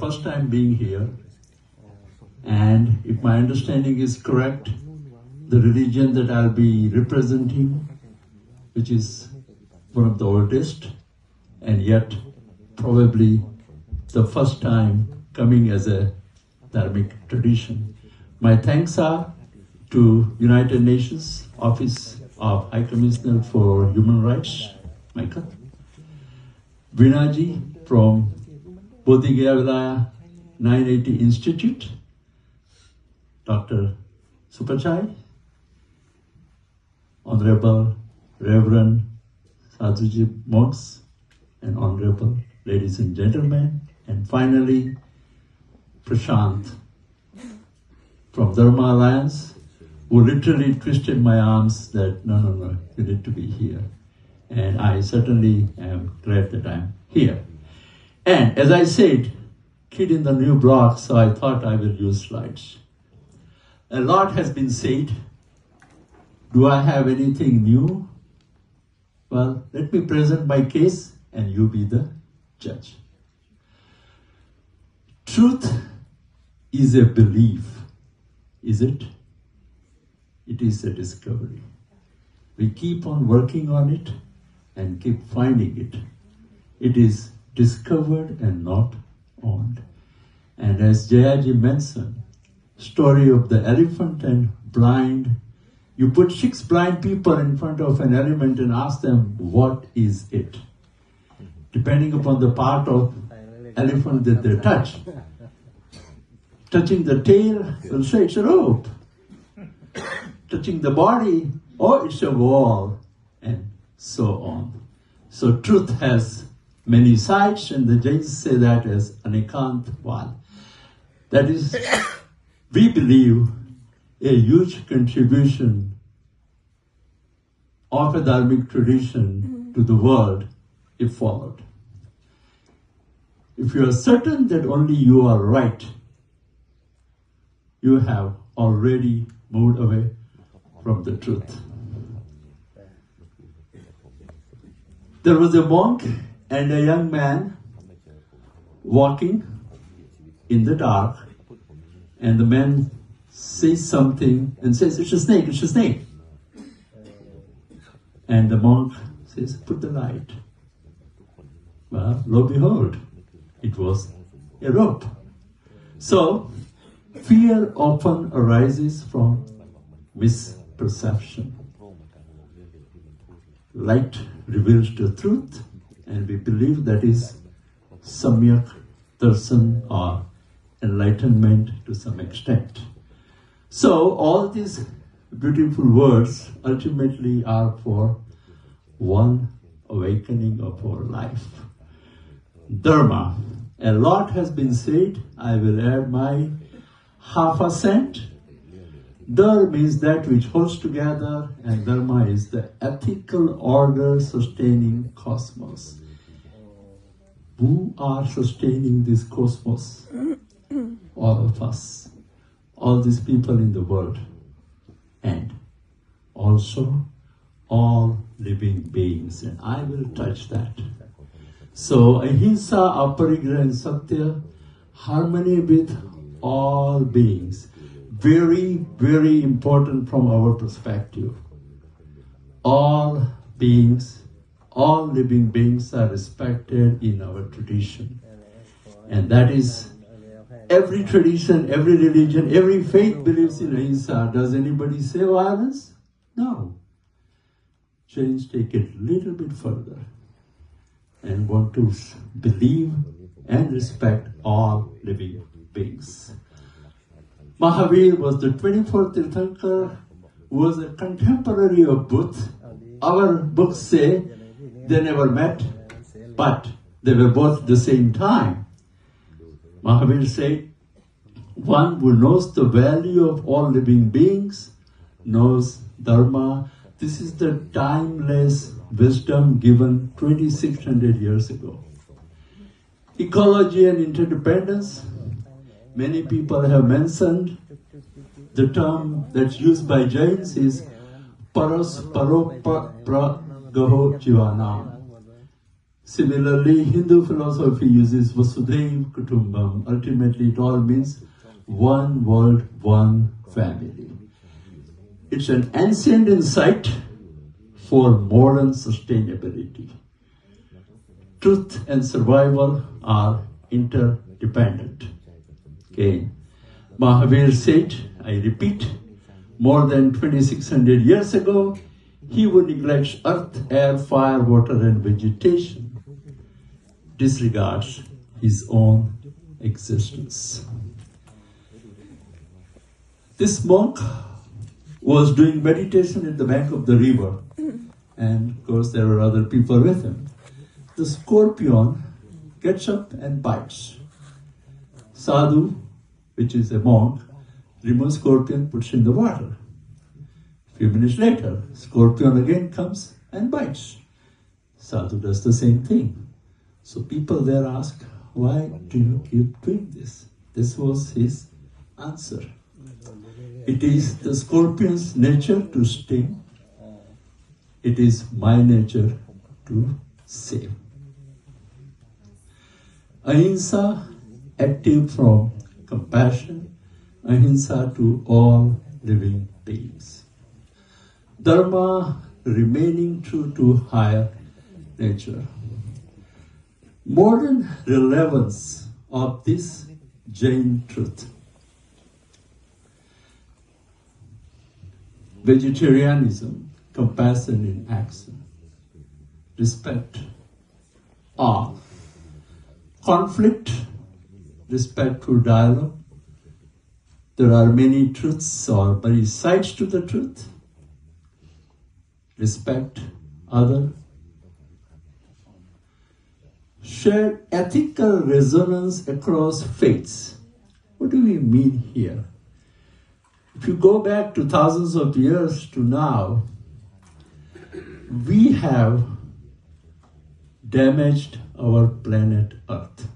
first time being here, and if my understanding is correct, the religion that I'll be representing, which is one of the oldest, and yet probably the first time coming as a Dharmic tradition. My thanks are to United Nations Office of High Commissioner for Human Rights, Michael, Vinaji from Bodhigaya Vilaya 980 Institute, Dr. Supachai, Honorable Reverend Sadhuji monks, and Honorable ladies and gentlemen, and finally Prashant from Dharma Alliance, who literally twisted my arms that no, you need to be here. And I certainly am glad that I'm here. And as I said, kid in the new block, so I thought I will use slides. A lot has been said. Do I have anything new? Well, let me present my case and you be the judge. Truth is a belief, is it? It is a discovery. We keep on working on it and keep finding it. It is discovered and not owned. And as Jayaji mentioned, story of the elephant and blind, you put 6 blind people in front of an elephant and ask them, what is it? Depending upon the part of elephant that they touch. Touching the tail, they'll say it's a rope. Touching the body, oh, it's a wall, and so on. So truth has many sides, and the Jains say that as anekant val. That is, we believe a huge contribution of a Dharmic tradition to the world if followed. If you are certain that only you are right, you have already moved away from the truth. There was a monk and a young man walking in the dark, and the man says something and says, it's a snake, it's a snake. And the monk says, put the light. Well, lo and behold, it was a rope. So, fear often arises from misperception. Light reveals the truth, and we believe that is samyak darshan or enlightenment to some extent. So all these beautiful words ultimately are for one awakening of our life. Dharma. A lot has been said. I will add my half a cent. Dharma means that which holds together, and Dharma is the ethical order sustaining cosmos. Who are sustaining this cosmos? All of us. All these people in the world. And also all living beings. And I will touch that. So, ahimsa, aparigraha and satya, harmony with all beings. Very, very important from our perspective. All beings, all living beings are respected in our tradition. And that is, every tradition, every religion, every faith believes in ahimsa. Does anybody say violence? No. Jains take it a little bit further and want to believe and respect all living beings. Mahavir was the 24th Tirthankar, who was a contemporary of Buddha. Our books say they never met, but they were both at the same time. Mahavir said, one who knows the value of all living beings knows Dharma. This is the timeless wisdom given 2600 years ago. Ecology and interdependence. Many people have mentioned the term that's used by Jains is paras paropragaho jivanam. Similarly, Hindu philosophy uses Vasudhaiva Kutumbam. Ultimately, it all means one world, one family. It's an ancient insight for modern sustainability. Truth and survival are interdependent. Okay. Mahavir said, I repeat, more than 2600 years ago, he who neglects earth, air, fire, water, and vegetation disregards his own existence. This monk was doing meditation at the bank of the river, and of course there were other people with him. The scorpion gets up and bites. Sadhu, which is a monk, removes scorpion, puts in the water. A few minutes later, scorpion again comes and bites. Sadhu does the same thing. So people there ask, why do you keep doing this? This was his answer. It is the scorpion's nature to sting. It is my nature to save. Ahimsa, active from compassion. Ahimsa to all living beings. Dharma, remaining true to higher nature. Modern relevance of this Jain truth. Vegetarianism, compassion in action, respect, awe, conflict, respectful dialogue. There are many truths or many sides to the truth. Respect other. Shared ethical resonance across faiths. What do we mean here? If you go back to thousands of years to now, we have damaged our planet Earth.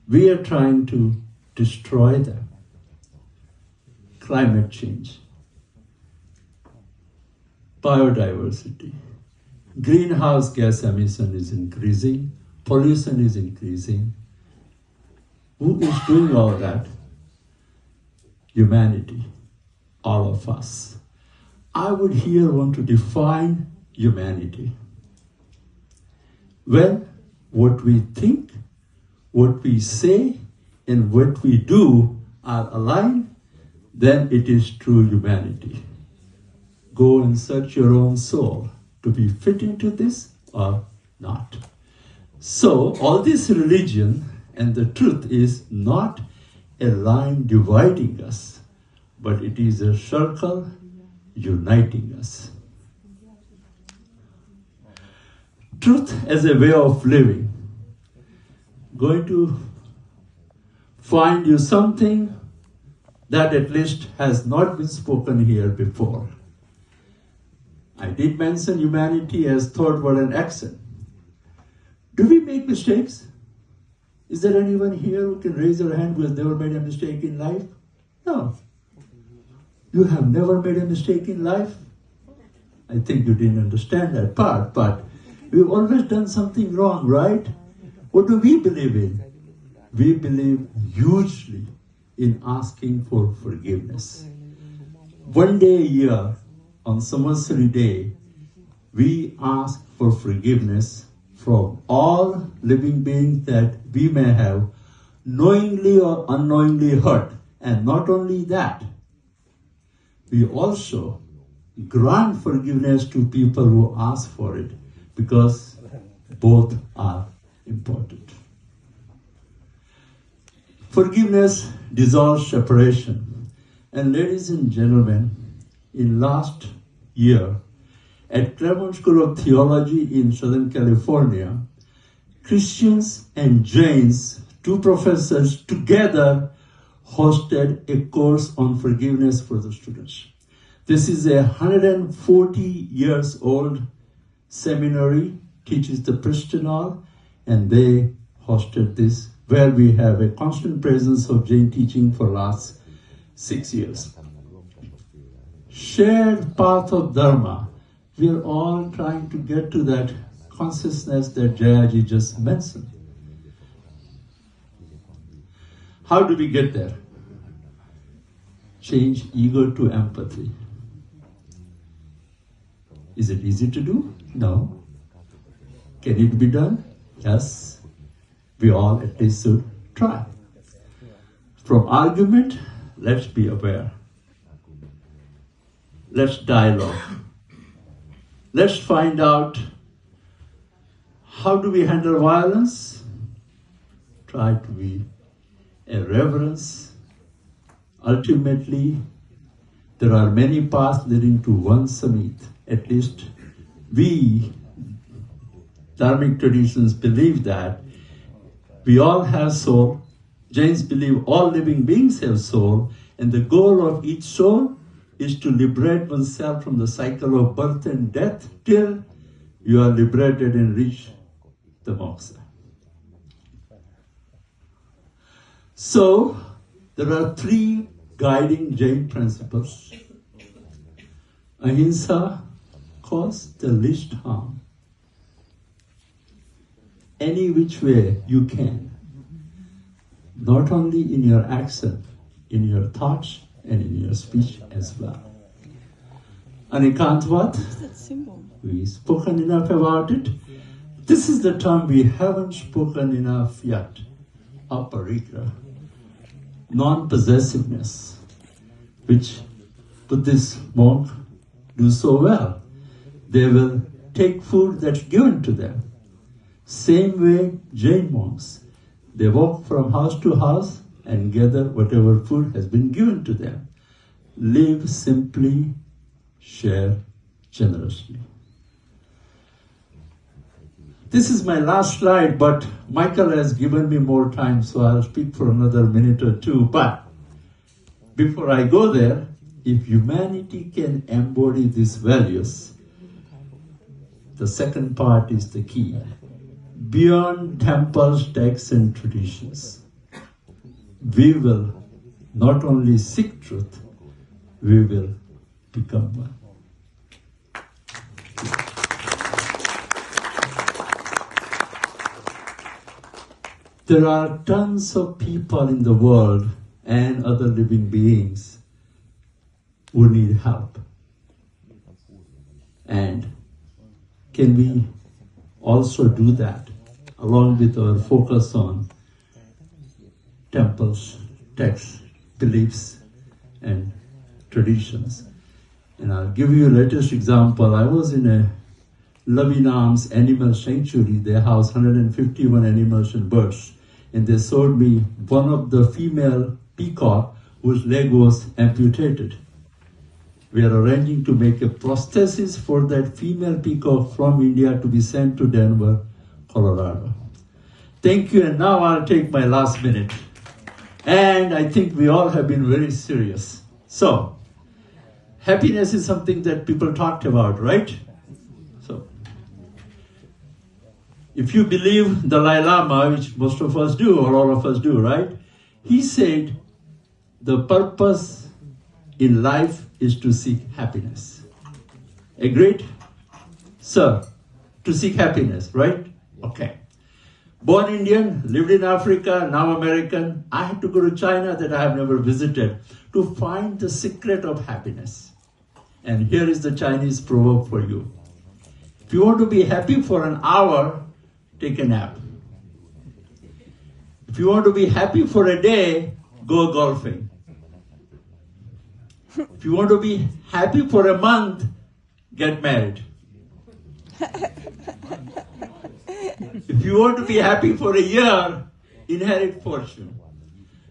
We are trying to destroy them. Climate change, biodiversity, greenhouse gas emission is increasing, pollution is increasing. Who is doing all that? Humanity, all of us. I would here want to define humanity. When what we think, what we say, and what we do are aligned, then it is true humanity. Go and search your own soul to be fit into this or not. So, all this religion and the truth is not a line dividing us, but it is a circle uniting us. Truth as a way of living. Going to find you something that at least has not been spoken here before. I did mention humanity as thought, word, and action. Do we make mistakes? Is there anyone here who can raise their hand who has never made a mistake in life? No. You have never made a mistake in life? I think you didn't understand that part, but we've always done something wrong, right? What do we believe in? We believe hugely in asking for forgiveness. One day a year, on Samvatsari Day, we ask for forgiveness from all living beings that we may have knowingly or unknowingly hurt. And not only that, we also grant forgiveness to people who ask for it, because both are important. Forgiveness dissolves separation. And ladies and gentlemen, in last year, at Claremont School of Theology in Southern California, Christians and Jains, two professors together, hosted a course on forgiveness for the students. This is a 140 years old seminary, teaches the Pristernal, and they hosted this, where we have a constant presence of Jain teaching for last 6 years. Shared path of Dharma. We are all trying to get to that consciousness that Jayaji just mentioned. How do we get there? Change ego to empathy. Is it easy to do? No. Can it be done? Yes. We all at least should try. From argument, let's be aware. Let's dialogue. Let's find out how do we handle violence. Try to be a reverence. Ultimately, there are many paths leading to one summit. At least we, Dharmic traditions, believe that we all have soul. Jains believe all living beings have soul, and the goal of each soul is to liberate oneself from the cycle of birth and death till you are liberated and reach the moksha. So, there are three guiding Jain principles. Ahimsa, cause the least harm. Any which way you can. Not only in your action, in your thoughts and in your speech as well. Anikantvat, we've spoken enough about it. This is the term we haven't spoken enough yet. Aparikra, non-possessiveness, which Buddhist monks do so well. They will take food that's given to them. Same way Jain monks, they walk from house to house and gather whatever food has been given to them. Live simply, share generously. This is my last slide, but Michael has given me more time, so I'll speak for another minute or two. But before I go there, if humanity can embody these values, the second part is the key. Beyond temples, texts, and traditions, we will not only seek truth, we will become one. There are tons of people in the world and other living beings who need help. And can we also do that along with our focus on temples, texts, beliefs, and traditions? And I'll give you a latest example. I was in a Loving Arms animal sanctuary. They house 151 animals and birds. And they showed me one of the female peacock whose leg was amputated. We are arranging to make a prosthesis for that female peacock from India to be sent to Denver, Colorado. Thank you, and now I'll take my last minute. And I think we all have been very serious. So, happiness is something that people talked about, right? So, if you believe Dalai Lama, which most of us do, or all of us do, right? He said, the purpose in life is to seek happiness. Agreed? Sir, to seek happiness, right? Okay. Born Indian, lived in Africa, now American. I had to go to China that I have never visited to find the secret of happiness. And here is the Chinese proverb for you. If you want to be happy for an hour, take a nap. If you want to be happy for a day, go golfing. If you want to be happy for a month, get married. If you want to be happy for a year, inherit fortune.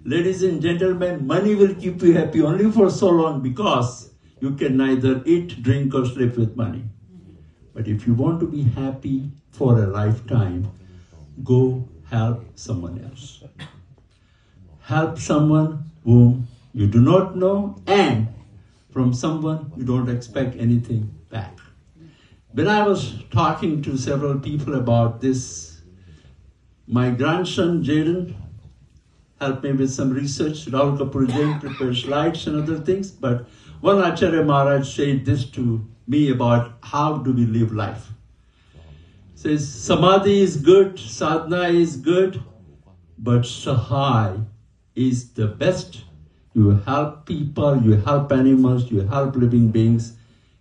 Ladies and gentlemen, money will keep you happy only for so long because you can neither eat, drink, or sleep with money. But if you want to be happy for a lifetime, go help someone else. Help someone whom you do not know and from someone you don't expect anything back. When I was talking to several people about this, my grandson Jaden helped me with some research. Rahul Kapoor Jain prepared slides and other things, but one Acharya Maharaj said this to me about how do we live life. He says Samadhi is good, sadhana is good, but Sahai is the best. You help people, you help animals, you help living beings,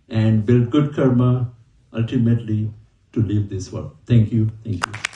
and build good karma, ultimately to leave this world. Thank you. Thank you.